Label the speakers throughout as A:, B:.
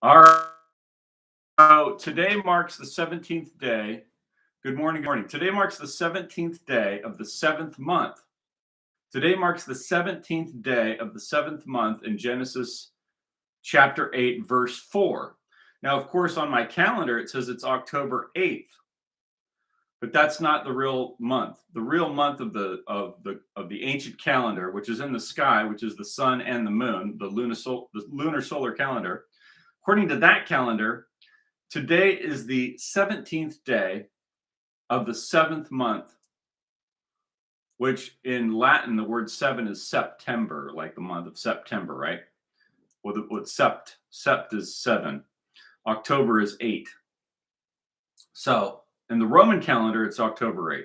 A: All right. So today marks the 17th day. Good morning. Good morning. Today marks the 17th day of the seventh month. Today marks the 17th day of the seventh month in Genesis chapter 8, verse 4. Now, of course, on my calendar, it says it's October 8th, but that's not the real month. The real month of the ancient calendar, which is in the sky, which is the sun and the moon, the lunar solar calendar. According to that calendar, today is the 17th day of the seventh month, which in Latin, the word seven is September, like the month of September, right? What sept is seven. October is 8. So in the Roman calendar, it's October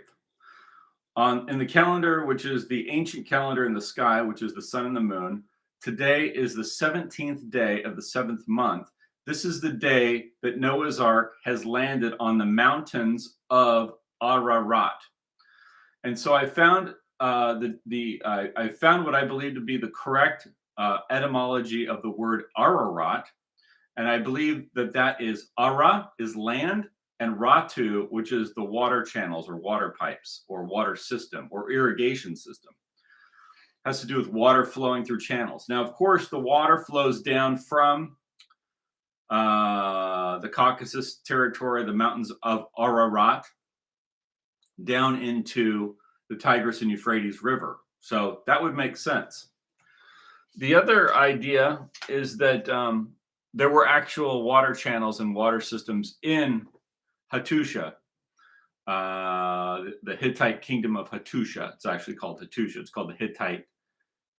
A: 8th. In the calendar, which is the ancient calendar in the sky, which is the sun and the moon, today is the 17th day of the seventh month. This is the day that Noah's Ark has landed on the mountains of Ararat. And so I found I found what I believe to be the correct etymology of the word Ararat, and I believe that that is Ara is land, and Ratu, which is the water channels or water pipes or water system or irrigation system, has to do with water flowing through channels. Now, of course, the water flows down from the Caucasus territory, the mountains of Ararat, down into the Tigris and Euphrates River. So that would make sense. The other idea is that there were actual water channels and water systems in Hattusha, the Hittite kingdom of Hattusha. It's actually called Hattusha. It's called the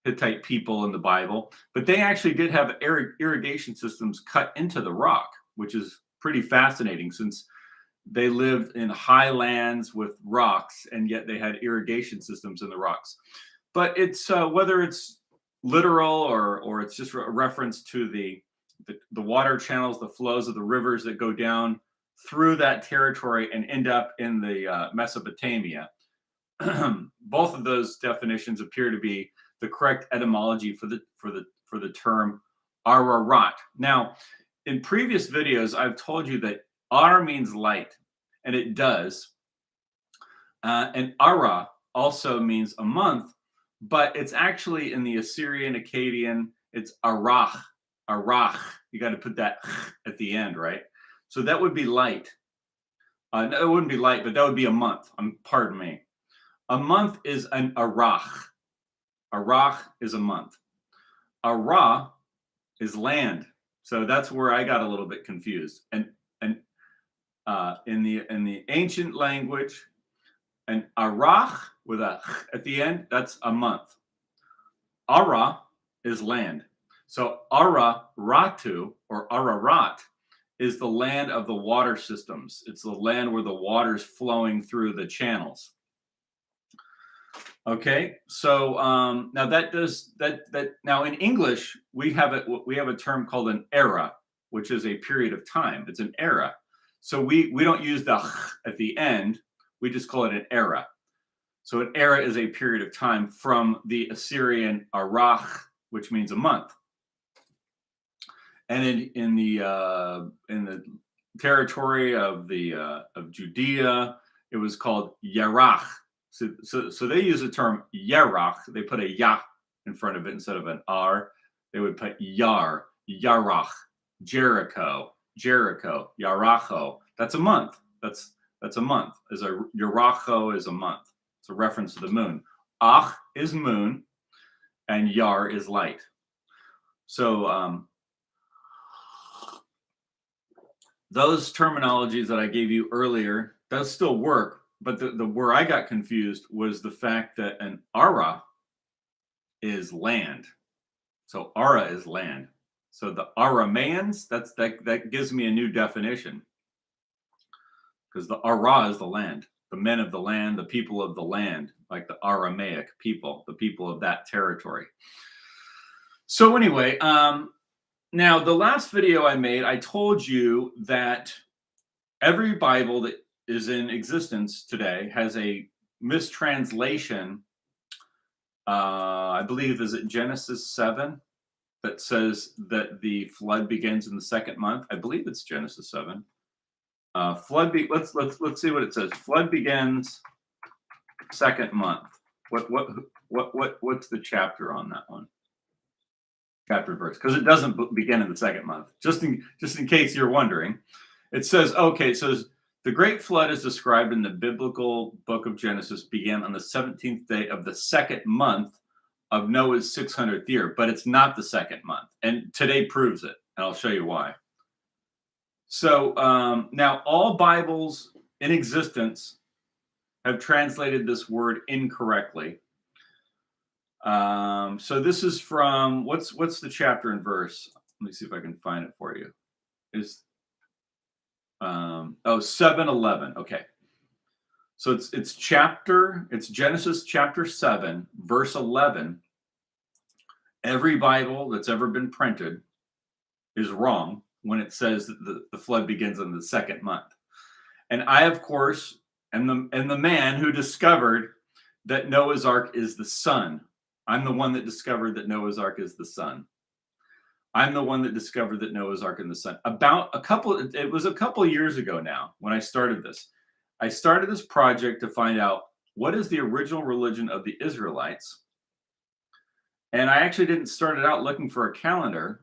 A: Hittite people in the Bible. But they actually did have irrigation systems cut into the rock, which is pretty fascinating since they lived in highlands with rocks, and yet they had irrigation systems in the rocks. But it's whether it's literal or it's just a reference to the water channels, the flows of the rivers that go down through that territory and end up in the Mesopotamia. Both of those definitions appear to be the correct etymology for the term Ararat. Now, in previous videos, I've told you that Ar means light, and it does. And Ara also means a month, but it's actually in the Assyrian, Akkadian, it's Arach. Arach. You got to put that at the end, right? So that would be light. No, it wouldn't be light, but that would be a month. Pardon me. A month is an Arach. Arach is a month. Ara is land. So that's where I got a little bit confused. And in the ancient language, an arach with a at the end, that's a month. Ara is land. So Ratu or Ararat is the land of the water systems. It's the land where the water's flowing through the channels. Okay, so now that does that now in English we have a term called an era, which is a period of time. It's an era. So we don't use the at the end. We just call it an era. So an era is a period of time from the Assyrian arach, which means a month. And in the territory of Judea, it was called Yerach. So they use the term Yerach. They put a ya in front of it instead of an r. They would put Yar, Yarach, Jericho, Yaracho. That's a month. That's a month. Yaracho is a month. It's a reference to the moon. Ach is moon, and Yar is light. So those terminologies that I gave you earlier does still work. But the where I got confused was the fact that an ara is land. So ara is land. So the Arameans, that gives me a new definition. Because the ara is the land, the men of the land, the people of the land, like the Aramaic people, the people of that territory. So anyway, now the last video I made, I told you that every Bible that is in existence today has a mistranslation. I believe is it Genesis 7 that says that the flood begins in the second month. I believe it's Genesis 7. Let's see what it says. Flood begins second month. What's the chapter on that one? Chapter verse, because it doesn't begin in the second month. Just in case you're wondering, it says, okay, it says the great flood is described in the biblical book of Genesis began on the 17th day of the second month of Noah's 600th year, but it's not the second month, and today proves it, and I'll show you why. So now all Bibles in existence have translated this word incorrectly. So this is from what's the chapter and verse? Let me see if I can find it for you. Is 7:11. Okay. So it's Genesis chapter 7, verse 11. Every Bible that's ever been printed is wrong when it says that the flood begins in the second month. And I, of course, am the man who discovered that Noah's Ark is the sun. I'm the one that discovered that Noah's Ark is the sun. I'm the one that discovered that Noah's Ark in the sun. It was a couple of years ago now when I started this. I started this project to find out what is the original religion of the Israelites. And I actually didn't start it out looking for a calendar.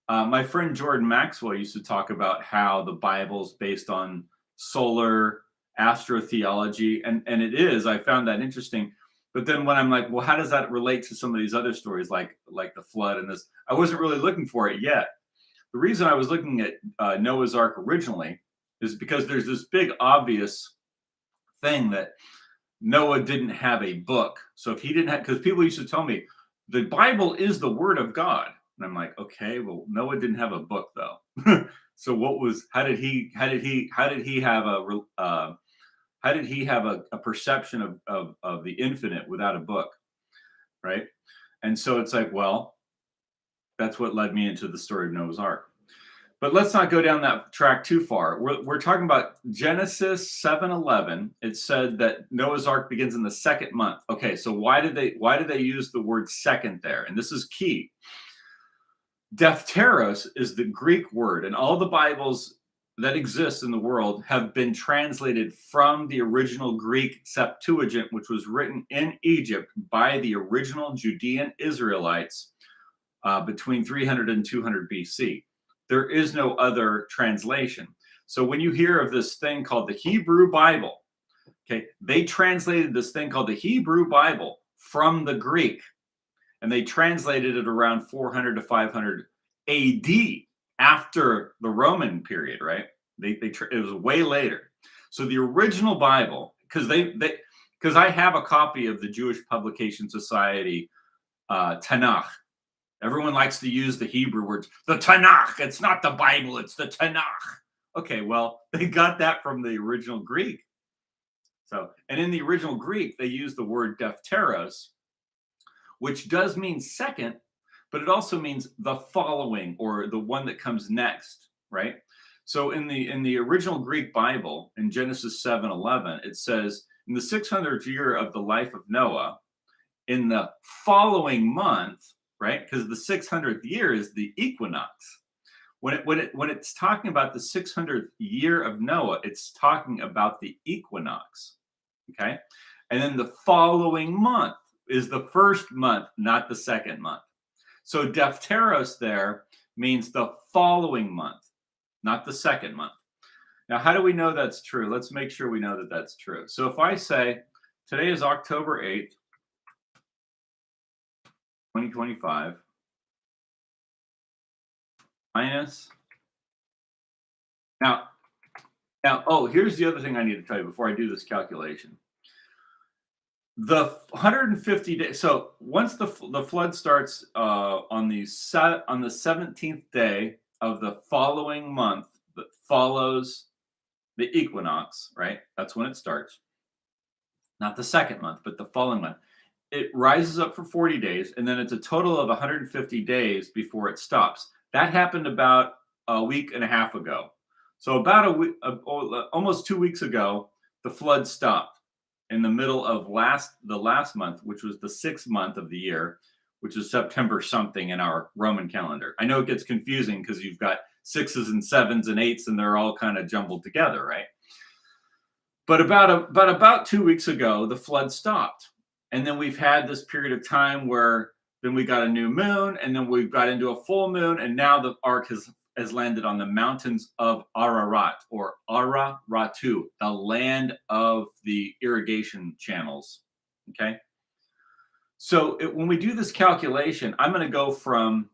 A: My friend Jordan Maxwell used to talk about how the Bible's based on solar astrotheology, and it is. I found that interesting. But then when I'm like, well, how does that relate to some of these other stories, like the flood and this? I wasn't really looking for it yet. The reason I was looking at Noah's Ark originally is because there's this big obvious thing that Noah didn't have a book. So if he didn't have, because people used to tell me the Bible is the Word of God, and I'm like, okay, well, Noah didn't have a book though. So how did he have a perception of the infinite without a book, right? And so it's like, well, that's what led me into the story of Noah's Ark. But let's not go down that track too far. We're talking about Genesis 7:11. It said that Noah's Ark begins in the second month. Okay, so why did they use the word second there? And this is key. Depteros is the Greek word, and all the Bibles that exist in the world have been translated from the original Greek Septuagint, which was written in Egypt by the original Judean Israelites between 300 and 200 BC. There is no other translation. So when you hear of this thing called the Hebrew Bible, okay, they translated this thing called the Hebrew Bible from the Greek, and they translated it around 400 to 500 AD after the Roman period, right? It was way later. So the original Bible, because I have a copy of the Jewish Publication Society Tanakh. Everyone likes to use the Hebrew words, the Tanakh. It's not the Bible, it's the Tanakh. Okay, well, they got that from the original Greek. So, and in the original Greek, they use the word depteros, which does mean second, but it also means the following or the one that comes next, right? So in the original Greek Bible, in Genesis 7:11, it says, in the 600th year of the life of Noah, in the following month, right? Because the 600th year is the equinox. When it's talking about the 600th year of Noah, it's talking about the equinox, okay? And then the following month is the first month, not the second month. So depteros there means the following month, not the second month. Now, how do we know that's true? Let's make sure we know that that's true. So if I say today is October 8th, 2025, minus. Now, oh, here's the other thing I need to tell you before I do this calculation. The 150 days. So once the flood starts on the 17th day of the following month that follows the equinox, right? That's when it starts. Not the second month, but the following month. It rises up for 40 days, and then it's a total of 150 days before it stops. That happened about a week and a half ago. So about a week, almost 2 weeks ago, the flood stopped in the middle of the last month, which was the 6th month of the year, which is September something in our Roman calendar. I know it gets confusing because you've got 6s and 7s and 8s, and they're all kind of jumbled together, right? But about 2 weeks ago, the flood stopped. And then we've had this period of time where then we got a new moon, and then we got into a full moon, and now the ark has landed on the mountains of Ararat, or Ratu, the land of the irrigation channels. Okay. So when we do this calculation, I'm going to go from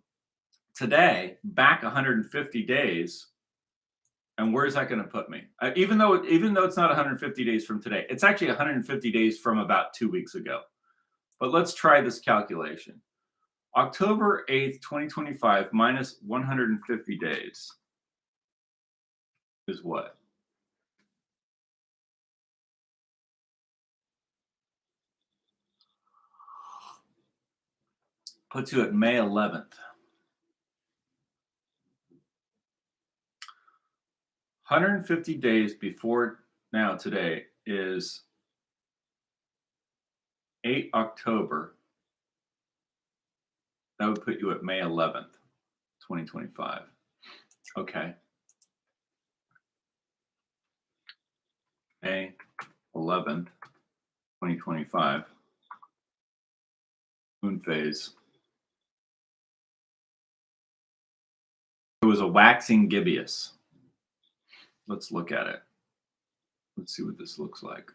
A: today back 150 days. And where's that going to put me? Even though it's not 150 days from today, it's actually 150 days from about 2 weeks ago. But let's try this calculation. October 8th, 2025 minus 150 days is what? Puts you at May 11th. 150 days before now today is 8 October. That would put you at May 11th, 2025. Okay. May 11th, 2025. Moon phase. It was a waxing gibbous. Let's look at it. Let's see what this looks like.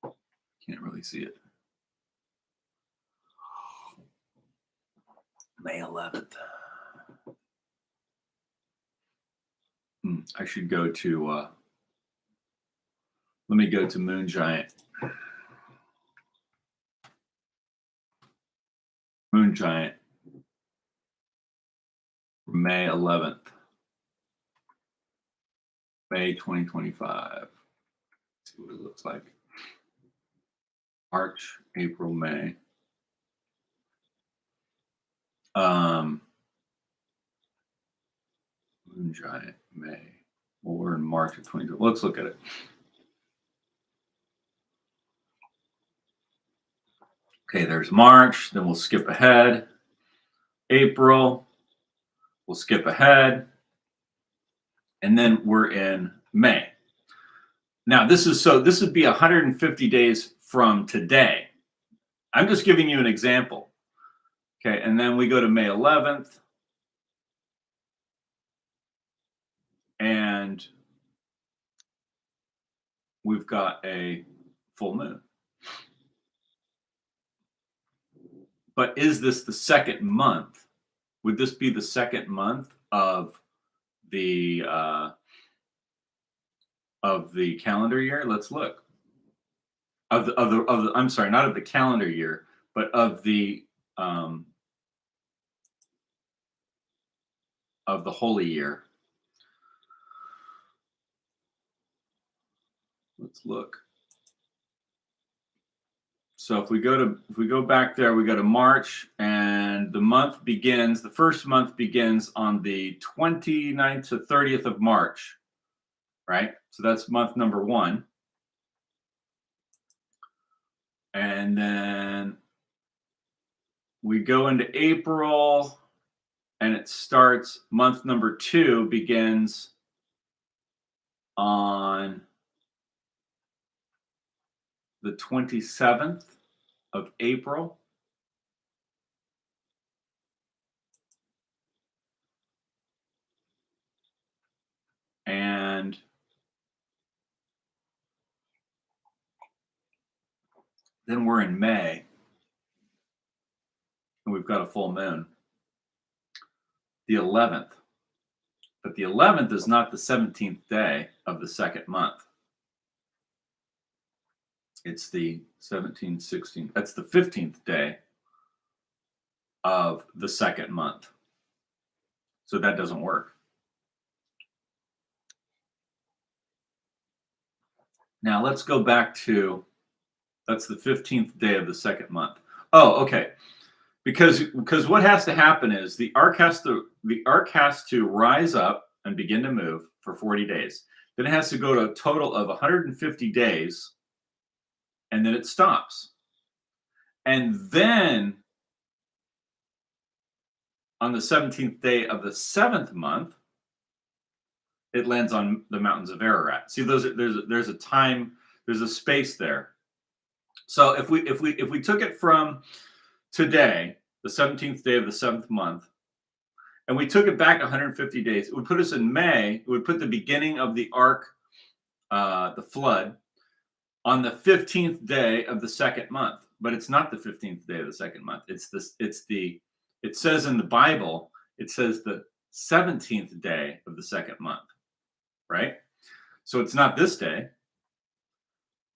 A: Can't really see it. May 11th. I should go to, let me go to Moon Giant. Moon Giant. May 11th. May 2025. Let's see what it looks like. March, April, May. Moon Giant, May. Well, we're in March of 2020. Let's look at it. Okay, there's March. Then we'll skip ahead. April. We'll skip ahead. And then we're in May. Now, this would be 150 days from today. I'm just giving you an example. Okay, and then we go to May 11th. And we've got a full moon. But is this the second month? Would this be the second month of the calendar year? Let's look. I'm sorry, not of the calendar year, but of the holy year. Let's look. So if we go back there, we go to March, and the first month begins on the 29th to 30th of March, right? So that's month number 1. And then we go into April, and it starts, month number 2 begins on the 27th of April. And then we're in May, and we've got a full moon. The 11th. But the 11th is not the 17th day of the second month. It's the 17th, 16th. That's the 15th day of the second month. So that doesn't work. Now let's go back to, that's the 15th day of the second month. Oh, okay. Because what has to happen is the ark has to rise up and begin to move for 40 days. Then it has to go to a total of 150 days, and then it stops. And then on the 17th day of the 7th month, it lands on the mountains of Ararat. See, there's a time, there's a space there. So if we took it from today, the 17th day of the 7th month, and we took it back 150 days, it would put us in May. It would put the beginning of the ark, the flood, on the 15th day of the 2nd month. But it's not the 15th day of the 2nd month. It says in the Bible, it says the 17th day of the 2nd month, right? So it's not this day.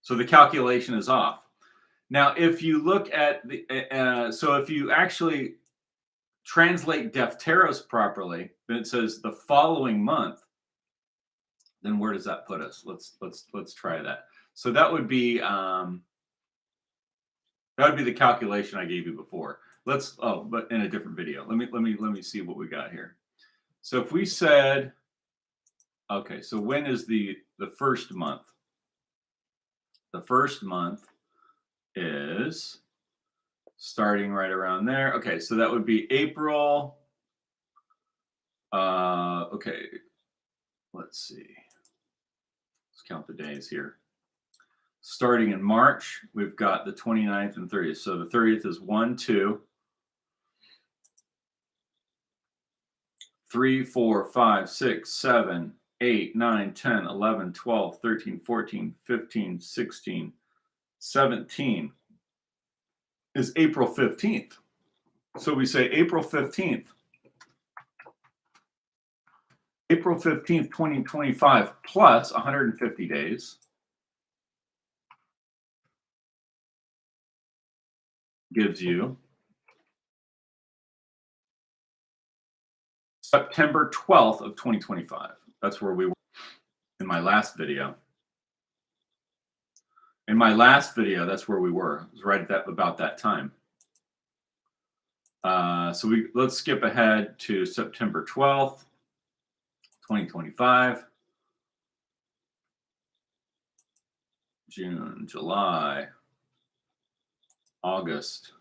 A: So the calculation is off. Now, if you look at so if you actually translate Defteros properly, then it says the following month. Then where does that put us? Let's try that. So that would be the calculation I gave you before. But in a different video. Let me see what we got here. So if we said, okay, so when is the first month? The first month is starting right around there. Okay, so that would be April. Okay, let's see. Let's count the days here. Starting in March, we've got the 29th and 30th. So the 30th is 1, 2, 3, 4, 5, 6, 7, 8, 9, 10, 11, 12, 13, 14, 15, 16, 17 is April 15th. So we say April 15th. April 15th, 2025 plus 150 days gives you September 12th of 2025. That's where we were in my last video. In my last video, that's where we were. It was right at about that time. So let's skip ahead to September 12th, 2025. June, July, August,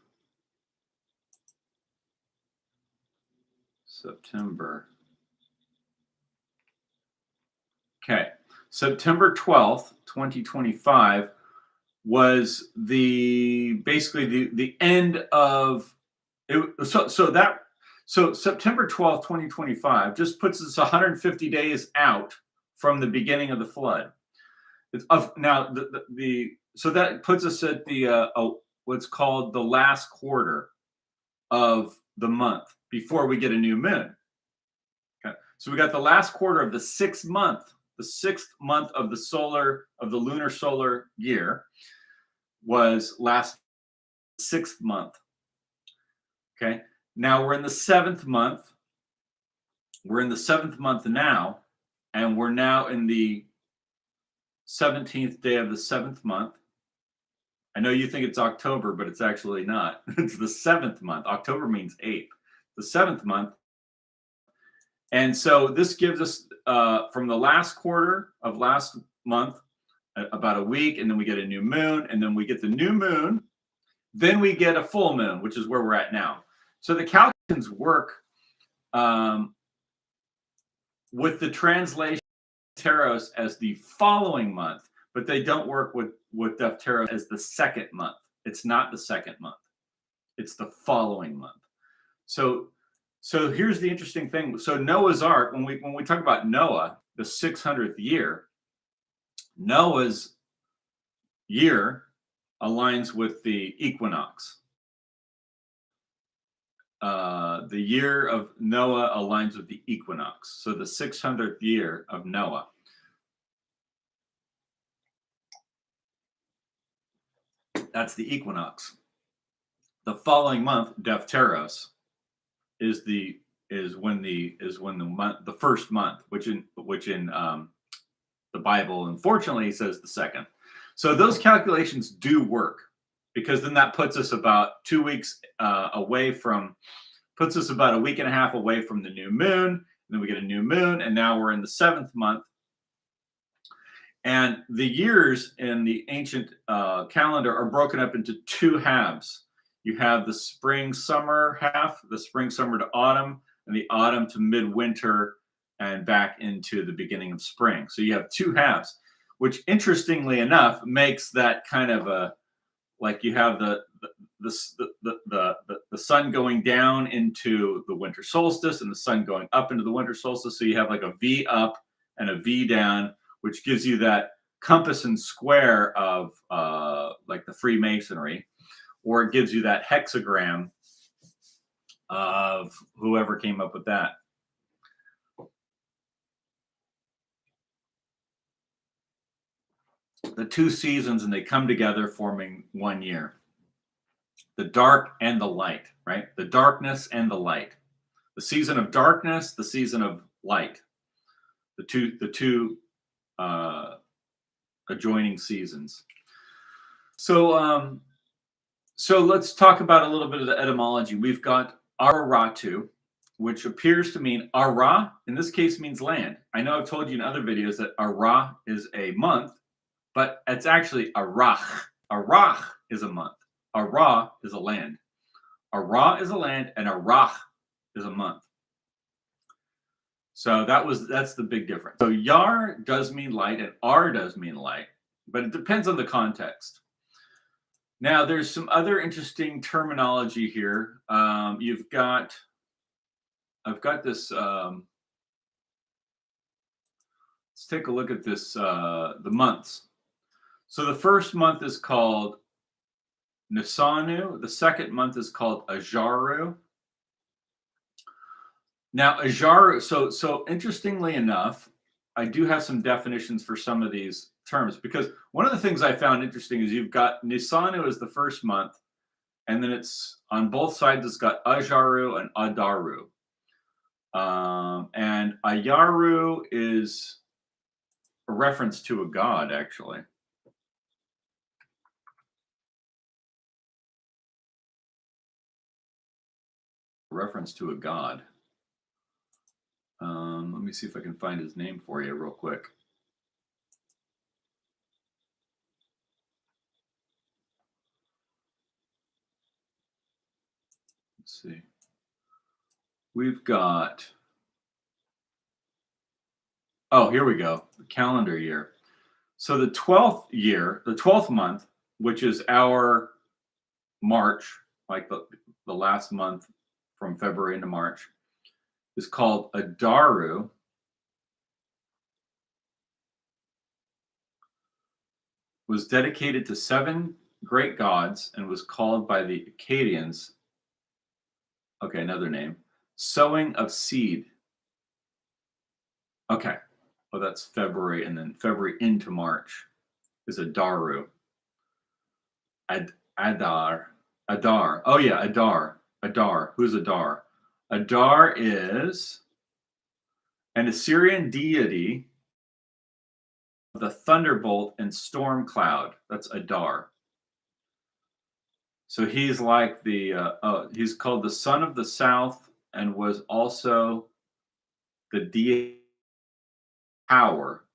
A: September. Okay, September 12th, 2025 was basically the end of it. So September 12th, 2025 just puts us 150 days out from the beginning of the flood. Now so that puts us at the what's called the last quarter of the month before we get a new moon. Okay, so we got the last quarter of the 6th month. The 6th month of the lunar solar year was last 6th month. Okay, now we're in the 7th month. We're in the 7th month now, and we're now in the 17th day of the 7th month. I know you think it's October, but it's actually not. It's the 7th month. October means 8th. The 7th month. And so this gives us from the last quarter of last month about a week, and then we get a new moon, and then we get the new moon, then we get a full moon, which is where we're at now. So the calculations work with the translation of Defteros as the following month, but they don't work with Defteros as the 2nd month. It's not the 2nd month. It's the following month. So here's the interesting thing. So Noah's Ark, when we talk about Noah, the 600th year, Noah's year aligns with the equinox. The year of Noah aligns with the equinox. So the 600th year of Noah. That's the equinox. The following month, Defteros, is the first month, which in the Bible, unfortunately, says the 2nd. So those calculations do work, because then that puts us about 2 weeks puts us about a week and a half away from the new moon. And then we get a new moon, and now we're in the 7th month. And the years in the ancient calendar are broken up into 2 halves. You have the spring summer half, the spring summer to autumn, and the autumn to midwinter and back into the beginning of spring. So you have two halves, which interestingly enough makes that kind of a, like you have the sun going down into the winter solstice and the sun going up into the winter solstice. So you have like a V up and a V down, which gives you that compass and square of like the Freemasonry, or it gives you that hexagram of whoever came up with that. The two seasons, and they come together forming one year. The dark and the light, right? The darkness and the light. The season of darkness, the season of light. The two adjoining seasons. So let's talk about a little bit of the etymology. We've got Ratu, which appears to mean Ara. In this case, means land. I know I've told you in other videos that Ara is a month, but it's actually Arach. Arach is a month. Ara is a land. Ara is a land, and Arach is a month. So that's the big difference. So Yar does mean light, and Ar does mean light, but it depends on the context. Now, there's some other interesting terminology here. I've got this. Let's take a look at this. The months. So the first month is called Nisanu. The second month is called Ajaru. Now, Ajaru. So interestingly enough, I do have some definitions for some of these terms, because one of the things I found interesting is you've got Nisanu as the first month, and then it's on both sides. It's got Ajaru and Adaru, and Ayaru is a reference to a god, actually. Reference to a god. Let me see if I can find his name for you real quick. Let's see. We've got, oh, here we go, the calendar year. So the 12th year, the 12th month, which is our March, like the last month from February into March, is called Adaru. Was dedicated to 7 great gods and was called by the Akkadians, okay, another name, sowing of seed. Okay, well, that's February, and then February into March is Adaru. Adar. Oh yeah, Adar. Who's Adar? Adar is an Assyrian deity of the thunderbolt and storm cloud. That's Adar. So he's like he's called the son of the south, and was also the deity power.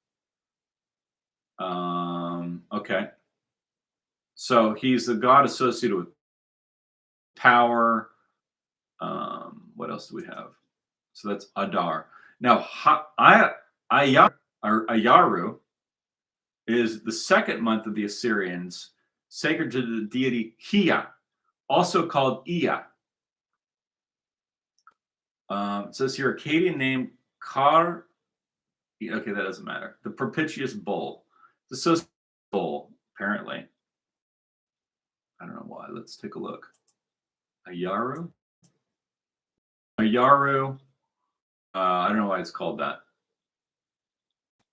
A: Okay. So he's the god associated with power. What else do we have? So that's Adar. Now, Ayaru is the second month of the Assyrians, sacred to the deity Hia, also called Ea. It says here, Akkadian name Kar. Okay, that doesn't matter. The propitious bull. The associated bull, apparently. I don't know why. Let's take a look. Ayaru. Ayaru. I don't know why it's called that.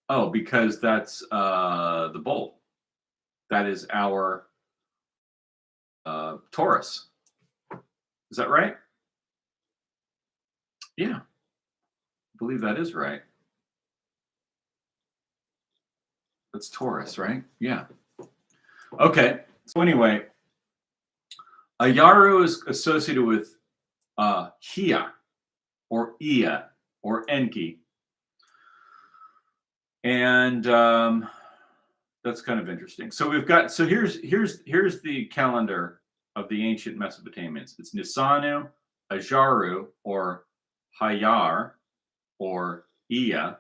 A: Oh, because that's the bull. That is our Taurus. Is that right? Yeah. I believe that is right. That's Taurus, right? Yeah. Okay. So anyway, Ayaru is associated with Hia, or Ea, or Enki. And that's kind of interesting. So we've got, so here's the calendar of the ancient Mesopotamians. It's Nisanu, Ajaru, or Hayar, or Iya.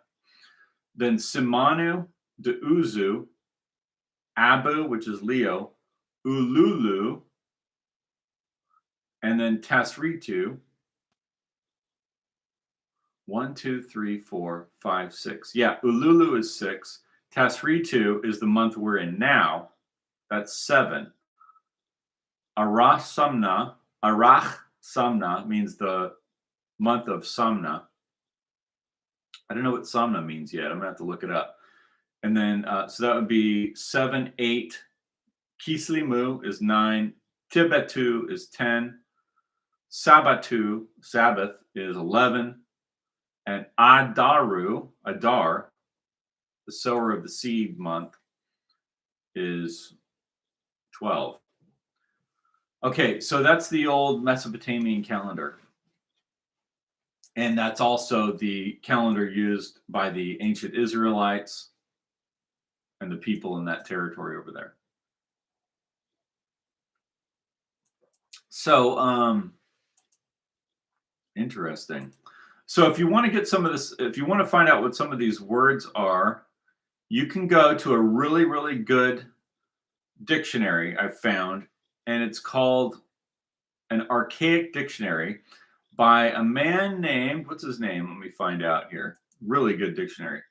A: Then Simanu, Deuzu, Abu, which is Leo, Ululu, and then Tasritu. 1, 2, 3, 4, 5, 6. Yeah, Ululu is 6. Tasritu is the month we're in now. That's 7. Arach Samna means the month of Samna. I don't know what Samna means yet. I'm gonna have to look it up. And then, so that would be 7, 8. Kislimu is 9. Tibetu is 10. Sabatu, Sabbath, is 11. And Adar, the sower of the seed month, is 12. Okay, so that's the old Mesopotamian calendar. And that's also the calendar used by the ancient Israelites and the people in that territory over there. So, interesting. So if you want to get some of this, if you want to find out what some of these words are, you can go to a really, really good dictionary I've found, and it's called an Archaic Dictionary by a man named, what's his name? Let me find out here. Really good dictionary.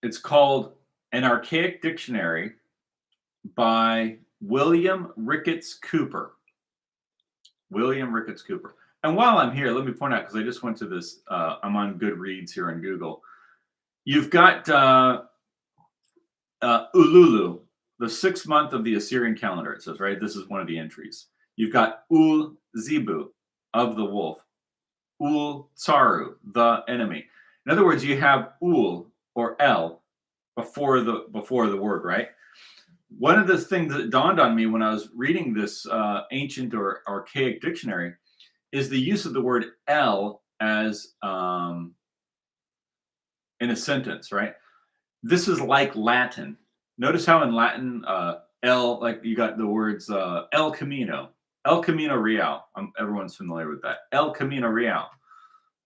A: It's called an Archaic Dictionary by William Ricketts Cooper. William Ricketts Cooper. And while I'm here, let me point out, because I just went to this, I'm on Goodreads here on Google. You've got Ululu, the 6th month of the Assyrian calendar, it says, right? This is one of the entries. You've got Ul Zibu, of the wolf. Ul Tsaru, the enemy. In other words, you have Ul or El before the word, right? One of the things that dawned on me when I was reading this ancient or archaic dictionary is the use of the word El as in a sentence, right? This is like Latin. Notice how in Latin, El, like you got the words El Camino Real. Everyone's familiar with that. El Camino Real,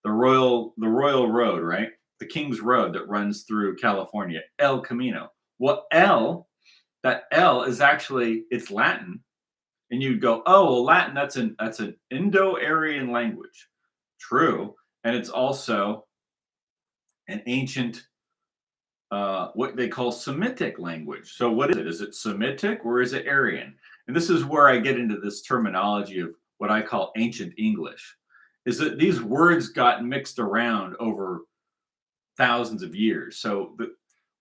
A: the royal road, right? The King's Road that runs through California. El Camino. Well, that L is actually, it's Latin, and you'd go, oh, well, Latin, that's an Indo-Aryan language. True, and it's also an ancient, what they call Semitic language. So what is it? Is it Semitic or is it Aryan? And this is where I get into this terminology of what I call ancient English, is that these words got mixed around over thousands of years. So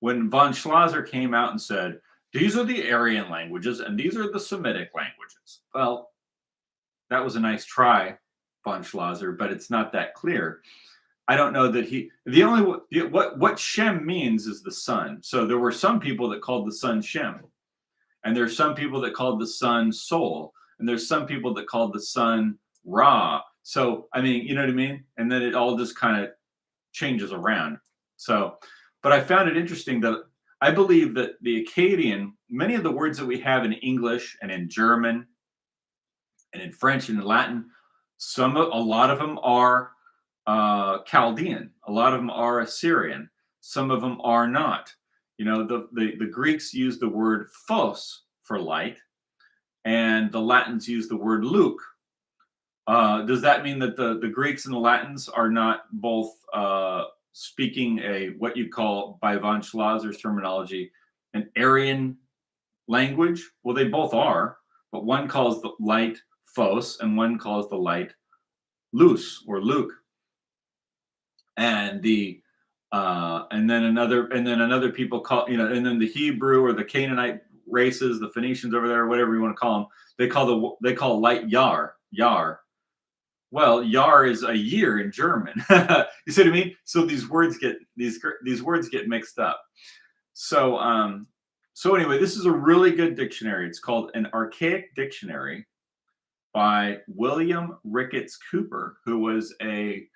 A: when von Schlosser came out and said, these are the Aryan languages and these are the Semitic languages. Well, that was a nice try, von Schlosser, but it's not that clear. I don't know that what Shem means is the sun. So there were some people that called the sun Shem, and there's some people that called the sun Sol, and there's some people that called the sun Ra. So, I mean, you know what I mean? And then it all just kind of changes around. So, but I found it interesting that I believe that the Akkadian, many of the words that we have in English and in German and in French and in Latin, a lot of them are Chaldean, a lot of them are Assyrian, some of them are not. You know, the Greeks use the word phos for light, and the Latins use the word luke. Does that mean that the Greeks and the Latins are not both speaking what you call, by von Schlosser's terminology, an Aryan language? Well, they both are, but one calls the light phos and one calls the light lus or luke. And and then another people call, and then the Hebrew or the Canaanite races, the Phoenicians over there, whatever you want to call them, they call light yar. Well, yar is a year in German. You see what I mean? So these words get mixed up. So anyway, this is a really good dictionary. It's called an Archaic Dictionary by William Ricketts Cooper, who was he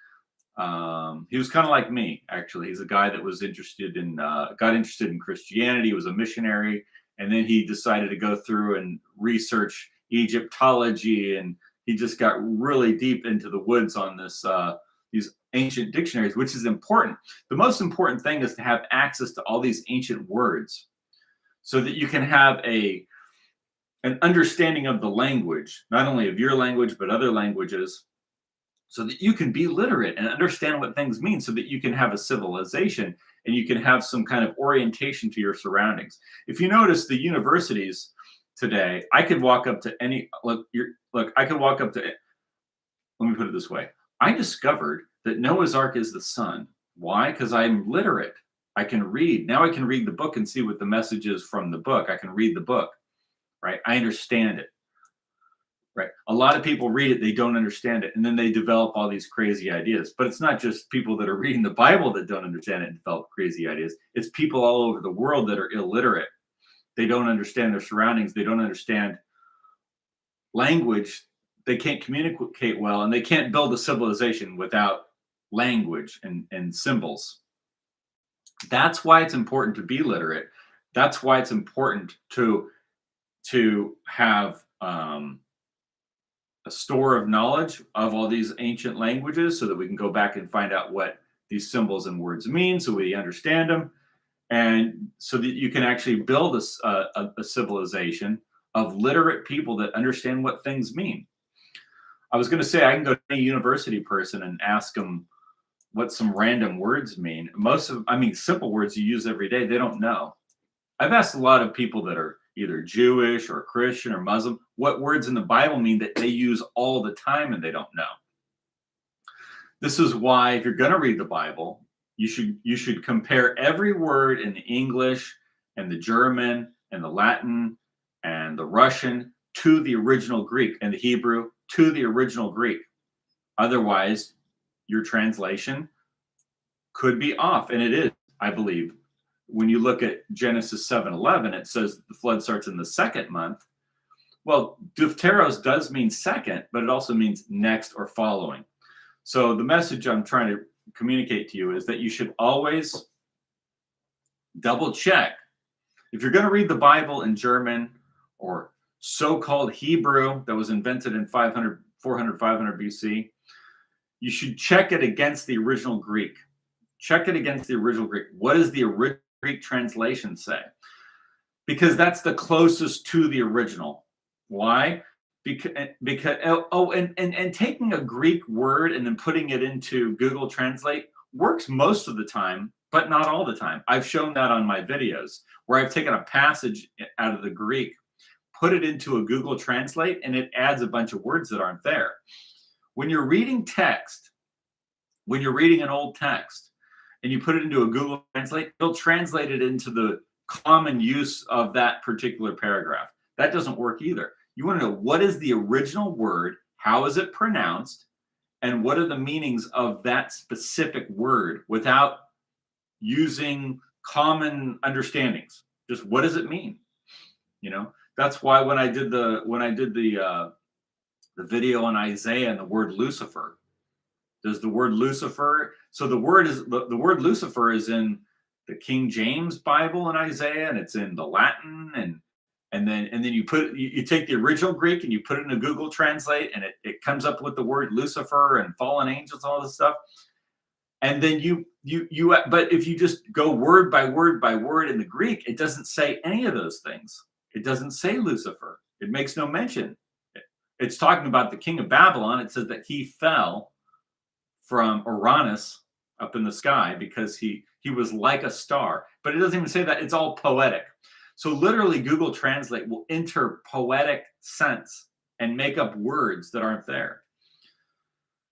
A: was kind of like me, actually. He's a guy that was got interested in Christianity. He was a missionary, And then he decided to go through and research Egyptology, and he just got really deep into the woods on these ancient dictionaries, which is important. The most important thing is to have access to all these ancient words so that you can have an understanding of the language, not only of your language, but other languages, so that you can be literate and understand what things mean, so that you can have a civilization and you can have some kind of orientation to your surroundings. If you notice the universities today, I could walk up to any, I could walk up to, let me put it this way. I discovered that Noah's Ark is the sun. Why? Because I'm literate. I can read. Now I can read the book and see what the message is from the book. I can read the book, right? I understand it, right? A lot of people read it, they don't understand it, and then they develop all these crazy ideas. But it's not just people that are reading the Bible that don't understand it and develop crazy ideas. It's people all over the world that are illiterate. They don't understand their surroundings. They don't understand language. They can't communicate well, and they can't build a civilization without language and symbols. That's why it's important to be literate. That's why it's important to have a store of knowledge of all these ancient languages, so that we can go back and find out what these symbols and words mean, so we understand them, and so that you can actually build a civilization of literate people that understand what things mean. I was going to say I can go to any university person and ask them what some random words mean. Simple words you use every day, they don't know. I've asked a lot of people that are either Jewish or Christian or Muslim what words in the Bible mean that they use all the time and they don't know. This is why, if you're going to read the Bible, you should compare every word in the English and the German and the Latin and the Russian to the original Greek, and the Hebrew to the original Greek. Otherwise, your translation could be off, and it is, I believe. When you look at Genesis 7:11, it says the flood starts in the second month. Well, Dufteros does mean second, but it also means next or following. So the message I'm trying to communicate to you is that you should always double check. If you're going to read the Bible in German or so-called Hebrew that was invented in 400, 500 BC, you should check it against the original Greek. Check it against the original Greek. What does the original Greek translation say? Because that's the closest to the original. Why? Because and taking a Greek word and then putting it into Google Translate works most of the time, but not all the time. I've shown that on my videos where I've taken a passage out of the Greek, put it into a Google Translate, and it adds a bunch of words that aren't there. When you're reading text, when you're reading an old text, and you put it into a Google Translate, it'll translate it into the common use of that particular paragraph. That doesn't work either. You want to know what is the original word, how is it pronounced, and what are the meanings of that specific word without using common understandings. Just what does it mean? You know, that's why when I did the video on Isaiah and the word Lucifer, does the word Lucifer, so the word word Lucifer is in the King James Bible in Isaiah, and it's in the Latin, and then you take the original Greek and you put it in a Google Translate, and it comes up with the word Lucifer and fallen angels, all this stuff. And then but if you just go word by word by word in the Greek, it doesn't say any of those things. It doesn't say Lucifer. It makes no mention. It's talking about the king of Babylon. It says that he fell from Uranus up in the sky because he was like a star. But it doesn't even say that. It's all poetic. So literally Google Translate will enter poetic sense and make up words that aren't there.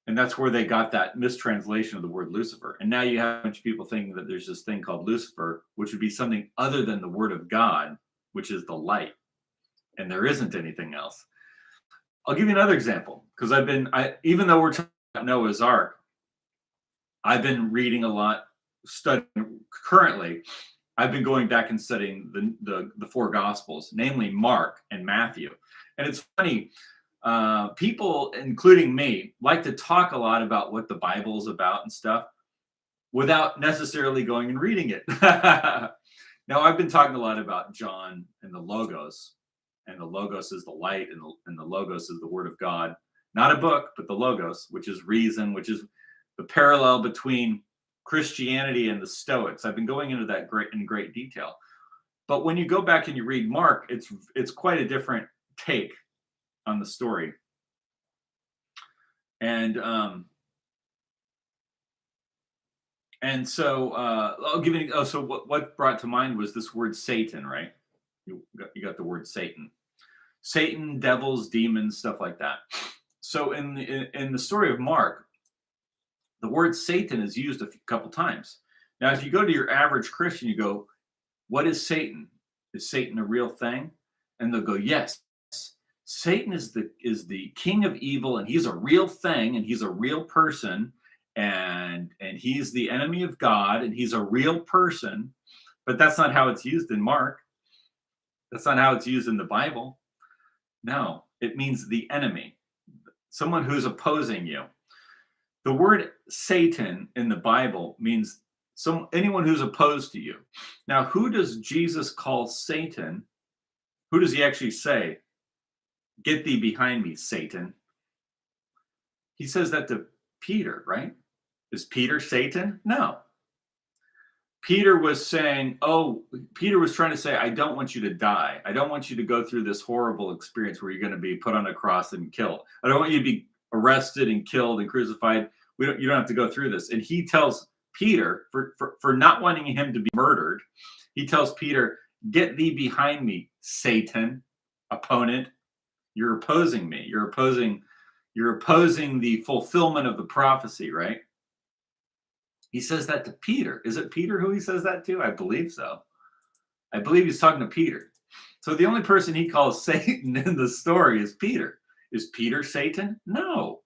A: And that's where they got that mistranslation of the word Lucifer. And now you have a bunch of people thinking that there's this thing called Lucifer, which would be something other than the word of God, which is the light. And there isn't anything else. I'll give you another example, because even though we're talking about Noah's Ark, I've been reading a lot, studying currently. I've been going back and studying the four Gospels, namely Mark and Matthew. And it's funny, people, including me, like to talk a lot about what the Bible is about and stuff without necessarily going and reading it. Now, I've been talking a lot about John and the Logos, and the Logos is the light, and the Logos is the Word of God. Not a book, but the Logos, which is reason, which is the parallel between Christianity and the Stoics. I've been going into that in great detail. But when you go back and you read Mark, it's quite a different take on the story. And so I'll give you. Oh, so what brought to mind was this word Satan, right? You got the word Satan, devils, demons, stuff like that. So in the story of Mark, the word Satan is used a couple times. Now, if you go to your average Christian, you go, "What is Satan? Is Satan a real thing?" And they'll go, "Yes, Satan is the king of evil, and he's a real thing, and he's a real person." And he's the enemy of God, and he's a real person. But that's not how it's used in Mark. That's not how it's used in the Bible. No, it means the enemy, someone who's opposing you. The word Satan in the Bible means anyone who's opposed to you. Now, who does Jesus call Satan? Who does he actually say, "Get thee behind me, Satan"? He says that to Peter, right? Is Peter Satan? No. Peter was saying, Peter was trying to say, "I don't want you to die. I don't want you to go through this horrible experience where you're going to be put on a cross and killed. I don't want you to be arrested and killed and crucified. You don't have to go through this." And he tells Peter, for not wanting him to be murdered, he tells Peter, "Get thee behind me, Satan," opponent. You're opposing me. You're opposing the fulfillment of the prophecy, right? He says that to Peter. Is it Peter who he says that to? I believe so. I believe he's talking to Peter. So the only person he calls Satan in the story is Peter. Is Peter Satan? No.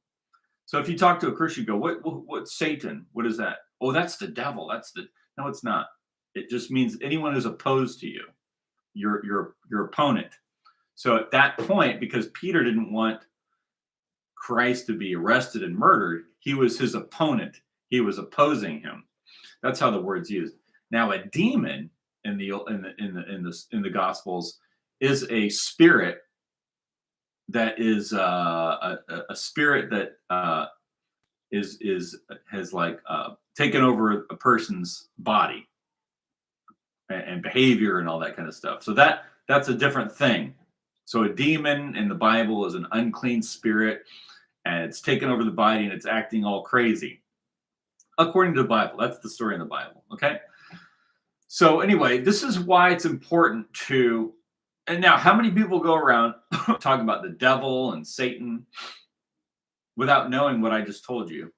A: So if you talk to a Christian, you go, what's Satan? What is that? Oh, that's the devil. No, it's not. It just means anyone who's opposed to you, your opponent. So at that point, because Peter didn't want Christ to be arrested and murdered, he was his opponent. He was opposing him. That's how the word's used. Now, a demon in the Gospels is a spirit that is a spirit that has like taken over a person's body and behavior and all that kind of stuff. So that's a different thing. So a demon in the Bible is an unclean spirit, and it's taken over the body and it's acting all crazy. According to the Bible, that's the story in the Bible, okay? So anyway, this is why it's important to, and now how many people go around talking about the devil and Satan without knowing what I just told you?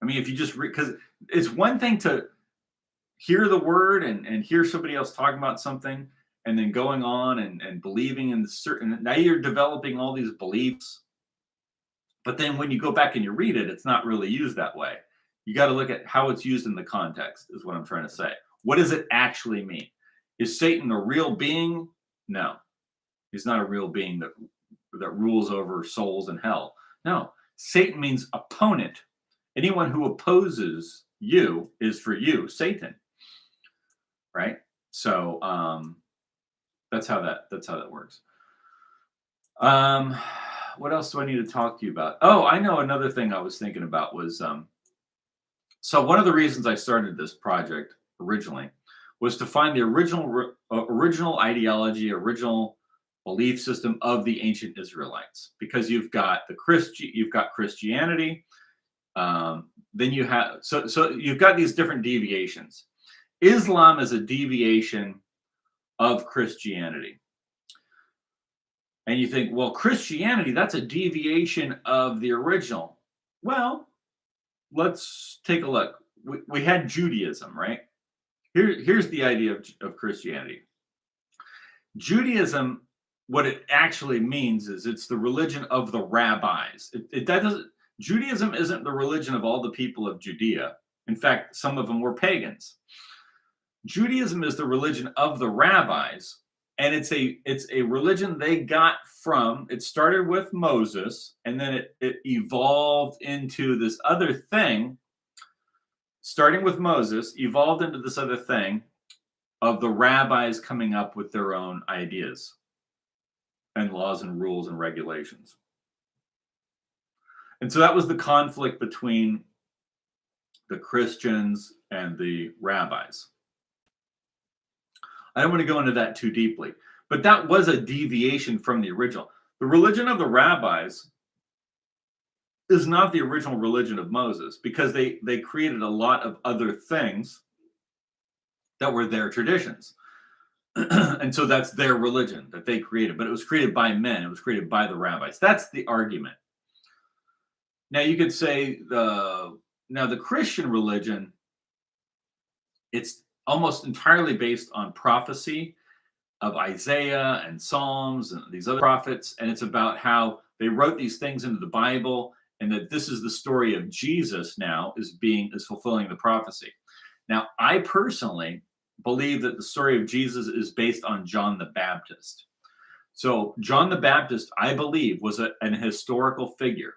A: I mean, if you just because it's one thing to hear the word and hear somebody else talking about something and then going on and believing in certain, now you're developing all these beliefs. But then when you go back and you read it, it's not really used that way. You got to look at how it's used in the context, is what I'm trying to say. What does it actually mean? Is Satan a real being? No. He's not a real being that rules over souls in hell. No. Satan means opponent. Anyone who opposes you is for you, Satan. Right? So that's how that works. What else do I need to talk to you about? Oh, I know another thing I was thinking about was so one of the reasons I started this project originally was to find the original ideology, original belief system of the ancient Israelites, because you've got Christianity, then you have so you've got these different deviations. Islam is a deviation of Christianity. And you think, well, Christianity, that's a deviation of the original. Well, let's take a look. We had Judaism, right? Here's the idea of Christianity. Judaism, what it actually means is it's the religion of the rabbis. Judaism isn't the religion of all the people of Judea. In fact, some of them were pagans. Judaism is the religion of the rabbis, and it's a religion they got from, it started with Moses, and then it evolved into this other thing, starting with Moses, evolved into this other thing, of the rabbis coming up with their own ideas and laws and rules and regulations. And so that was the conflict between the Christians and the rabbis. I don't want to go into that too deeply, but that was a deviation from the original. The religion of the rabbis is not the original religion of Moses, because they created a lot of other things that were their traditions. And so that's their religion that they created, but it was created by men. It was created by the rabbis. That's the argument. Now you could say the Christian religion, it's almost entirely based on prophecy of Isaiah and Psalms and these other prophets, and it's about how they wrote these things into the Bible, and that this is the story of Jesus now is fulfilling the prophecy. Now, I personally believe that the story of Jesus is based on John the Baptist. So John the Baptist, I believe, was an historical figure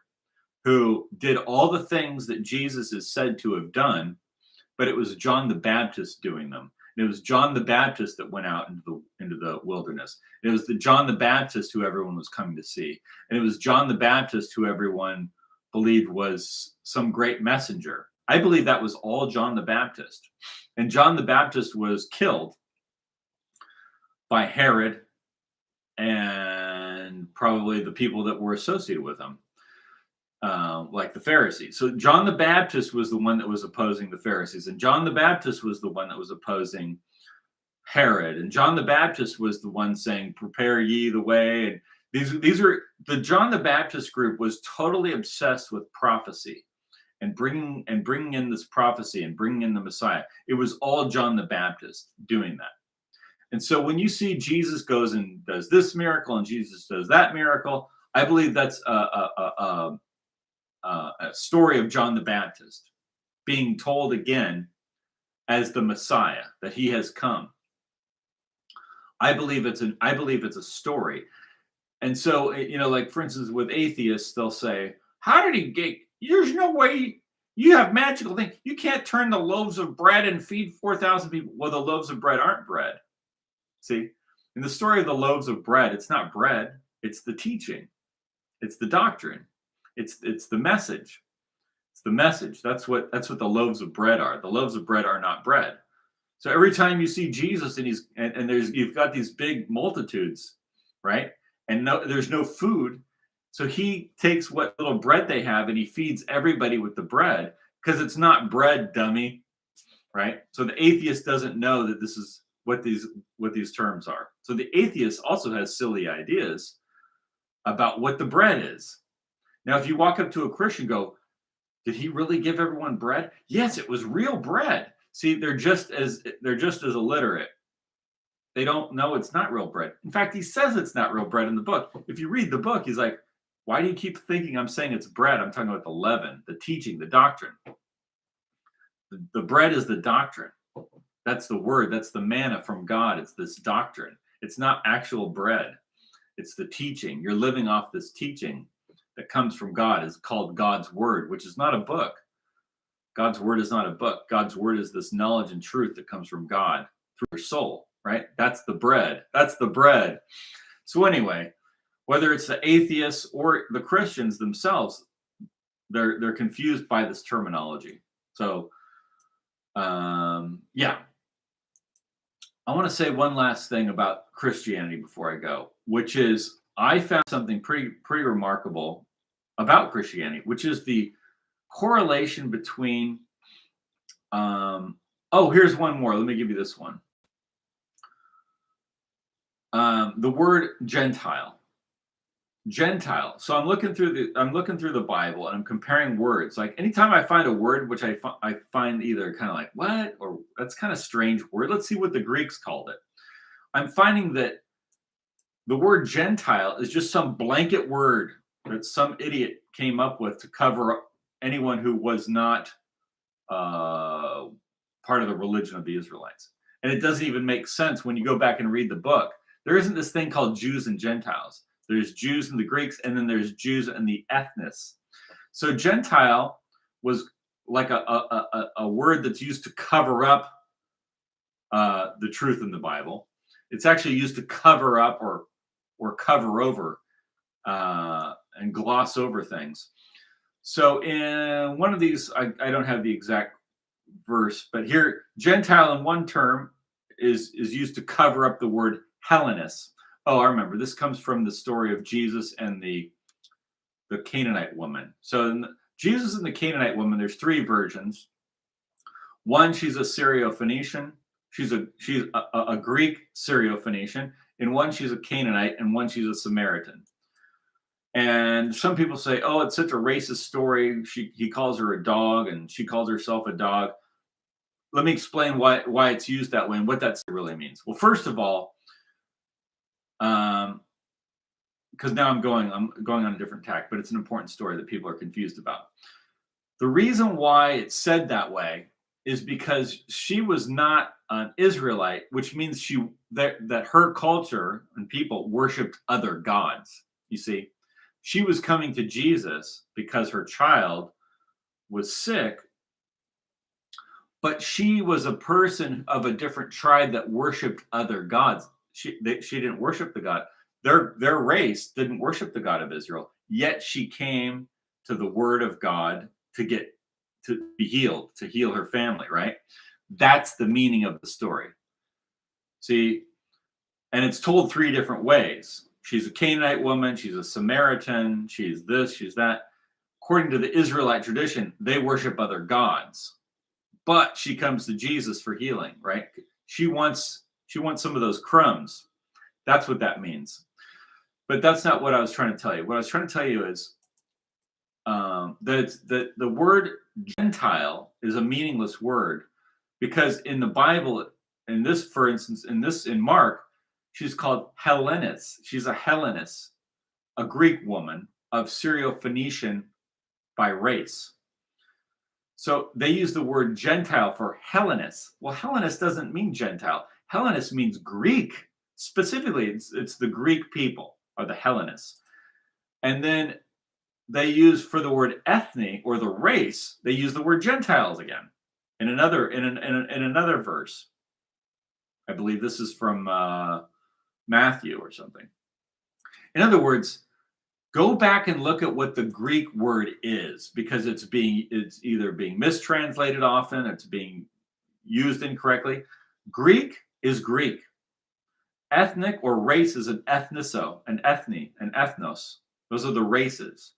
A: who did all the things that Jesus is said to have done, but it was John the Baptist doing them. And it was John the Baptist that went out into the wilderness. And it was the John the Baptist who everyone was coming to see. And it was John the Baptist who everyone believed was some great messenger. I believe that was all John the Baptist. And John the Baptist was killed by Herod and probably the people that were associated with him, like the Pharisees. So John the Baptist was the one that was opposing the Pharisees, and John the Baptist was the one that was opposing Herod, and John the Baptist was the one saying, "Prepare ye the way." And these are the John the Baptist group was totally obsessed with prophecy and bringing in this prophecy and bringing in the Messiah. It was all John the Baptist doing that. And so when you see Jesus goes and does this miracle and Jesus does that miracle, I believe that's a story of John the Baptist being told again as the Messiah, that he has come. I believe it's a story. And so, like for instance, with atheists, they'll say, "How did he get? There's no way you have magical thing. You can't turn the loaves of bread and feed 4,000 people." Well, the loaves of bread aren't bread. See, in the story of the loaves of bread, it's not bread. It's the teaching. It's the doctrine. It's the message. It's the message. That's what the loaves of bread are. The loaves of bread are not bread. So every time you see Jesus and you've got these big multitudes, right? And there's no food. So he takes what little bread they have and he feeds everybody with the bread, because it's not bread, dummy, right? So the atheist doesn't know that this is what these terms are. So the atheist also has silly ideas about what the bread is. Now, if you walk up to a Christian and go, "Did he really give everyone bread?" Yes, it was real bread. See, they're just as illiterate. They don't know it's not real bread. In fact, he says it's not real bread in the book. If you read the book, he's like, "Why do you keep thinking I'm saying it's bread? I'm talking about the leaven, the teaching, the doctrine. The bread is the doctrine. That's the word. That's the manna from God. It's this doctrine. It's not actual bread. It's the teaching. You're living off this teaching that comes from God. Is called God's word, which is not a book. God's word is not a book. God's word is this knowledge and truth that comes from God through your soul, right? That's the bread. That's the bread. So anyway, whether it's the atheists or the Christians themselves, they're confused by this terminology. So, yeah. I want to say one last thing about Christianity before I go, which is I found something pretty remarkable about Christianity, which is the correlation between here's one more. Let me give you this one. The word Gentile. So I'm looking through the Bible and I'm comparing words. Like anytime I find a word which I find either kind of like what, or that's kind of strange word, let's see what the Greeks called it. I'm finding that the word Gentile is just some blanket word that some idiot came up with to cover anyone who was not part of the religion of the Israelites. And it doesn't even make sense when you go back and read the book. There isn't this thing called Jews and Gentiles. There's Jews and the Greeks, and then there's Jews and the ethnics. So Gentile was like a word that's used to cover up the truth in the Bible. It's actually used to cover up or cover over and gloss over things. So in one of these, I don't have the exact verse, but here, Gentile in one term is used to cover up the word Hellenist. Oh, I remember. This comes from the story of Jesus and the Canaanite woman. So Jesus and the Canaanite woman, there's three versions. One, she's a Syro-Phoenician. She's a Greek Syro-Phoenician. And one, she's a Canaanite, and one, she's a Samaritan. And some people say, oh, it's such a racist story. He calls her a dog, and she calls herself a dog. Let me explain why it's used that way and what that really means. Well, first of all, because now I'm going on a different tack, but it's an important story that people are confused about. The reason why it's said that way is because she was not an Israelite, which means that her culture and people worshipped other gods. You see, she was coming to Jesus because her child was sick, but she was a person of a different tribe that worshipped other gods. She didn't worship the God. Their race didn't worship the God of Israel. Yet she came to the Word of God to be healed, to heal her family, right? That's the meaning of the story. See, and it's told three different ways. She's a Canaanite woman, she's a Samaritan, she's this, she's that. According to the Israelite tradition, they worship other gods. But she comes to Jesus for healing, right? She wants some of those crumbs. That's what that means. But that's not what I was trying to tell you. What I was trying to tell you is that the word Gentile is a meaningless word, because in the Bible, in this, for instance, in Mark, she's called Hellenist. She's a Hellenist, a Greek woman of Syro-Phoenician by race. So they use the word Gentile for Hellenist. Well, Hellenist doesn't mean Gentile. Hellenist means Greek. Specifically, it's the Greek people are the Hellenists. And then they use for the word ethne or the race, they use the word Gentiles again in another verse. I believe this is from Matthew or something. In other words, go back and look at what the Greek word is, because it's either being mistranslated often, it's being used incorrectly. Greek is Greek. Ethnic or race is an ethniso, an ethne, an ethnos. Those are the races.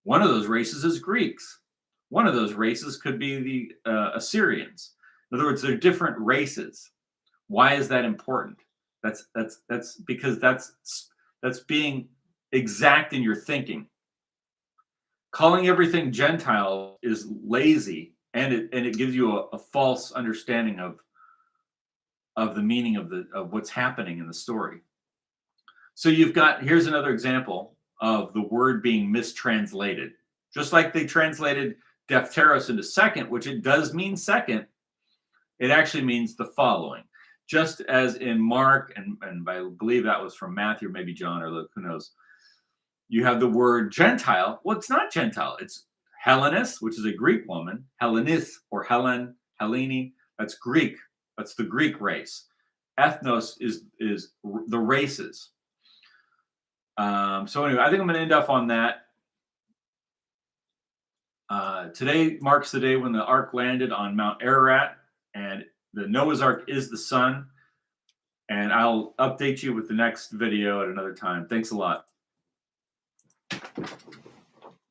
A: One of those races is Greeks. One of those races could be the Assyrians. In other words, they're different races. Why is that important? That's because that's being exact in your thinking. Calling everything Gentile is lazy, and it gives you a false understanding of the meaning of what's happening in the story. So here's another example of the word being mistranslated. Just like they translated Defteros into second, which it does mean second, it actually means the following. Just as in Mark, and I believe that was from Matthew, or maybe John or Luke, who knows, you have the word Gentile. Well, it's not Gentile. It's Hellenist, which is a Greek woman. Hellenis or Hellene, that's Greek. That's the Greek race. Ethnos is the races. So anyway, I think I'm going to end up on that. Today marks the day when the ark landed on Mount Ararat, and the Noah's Ark is the sun. And I'll update you with the next video at another time. Thanks a lot.